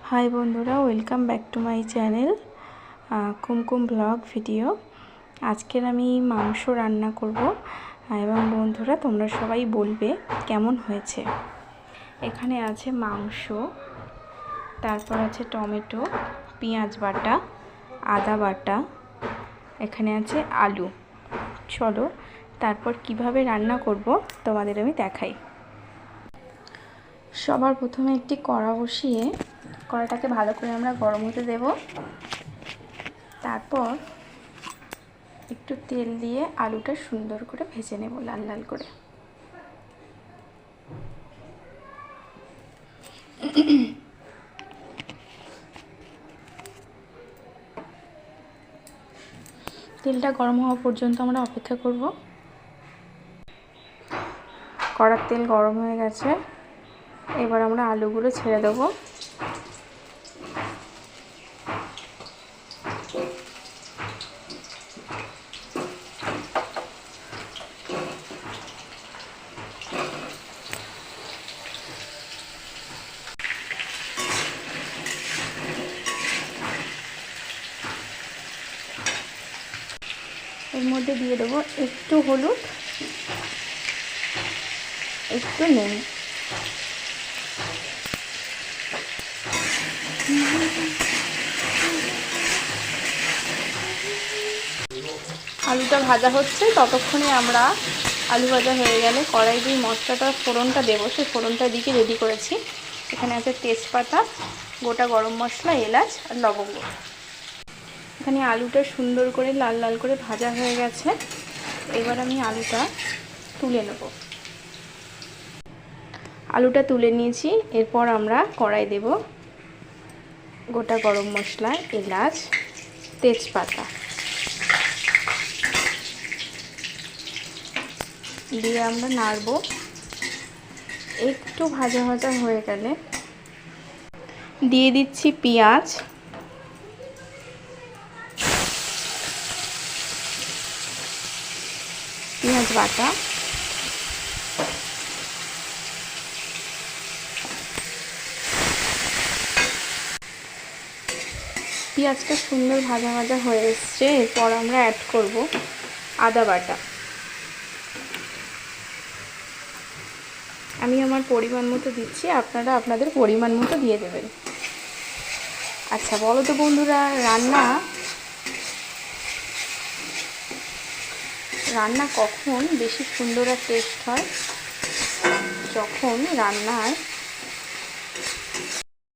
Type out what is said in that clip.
High বন্ধুরা, welcome back to my channel Kumkum blog video. আজকের আমি মাংস রান্না করব এবং বন্ধুরা তোমরা সবাই বলবে কেমন হয়েছে। এখানে আছে মাংস, তারপর আছে টমেটো, পেঁয়াজ বাটা, আদা বাটা, এখানে আছে আলু। চলো তারপর কিভাবে রান্না করব তোমাদের আমি দেখাই। সবার প্রথমে একটি কড়া বসিয়ে কড়াটাকে ভালো করে আমরা গরম হতে দেব। তারপর একটু তেল দিয়ে আলুটা সুন্দর করে ভেজে নেব, লাল লাল করে। তেলটা গরম হওয়া পর্যন্ত আমরা অপেক্ষা করব। কড়ার তেল গরম হয়ে গেছে, এবার আমরা আলুগুলো ছেড়ে দেবো। এর মধ্যে দিয়ে দেবো একটু হলুদ, একটু নুন। আলুটা ভাজা হচ্ছে, ততক্ষণে আমরা আলু ভাজা হয়ে গেলে কড়াই দিয়ে মশলাটা ফোড়নটা দেবো, সেই ফোড়নটা দিকে রেডি করেছি। এখানে আছে তেজপাতা, গোটা গরম মশলা, এলাচ আর লবঙ্গ। এখানে আলুটা সুন্দর করে লাল লাল করে ভাজা হয়ে গেছে, এবার আমি আলুটা তুলে নেব। আলুটা তুলে নিয়েছি, এরপর আমরা কড়াই দেব গোটা গরম মশলা, এলাচ, তেজপাতা দিয়ে আমরা নাড়ব। একটু ভাজা ভাজা হয়ে গেলে দিয়ে দিচ্ছি পেঁয়াজ, পেঁয়াজ বাটা, পেঁয়াজটা সুন্দর ভাজা ভাজা হয়ে এসছে। এরপর আমরা অ্যাড করব আদা বাটা। আমি আমার পরিমাণ মতো দিচ্ছি, আপনারা আপনাদের পরিমাণ মতো দিয়ে দেবেন। আচ্ছা বলো তো বন্ধুরা, রান্না কখন বেশি সুন্দর আর টেস্ট হয়? যখন রান্নার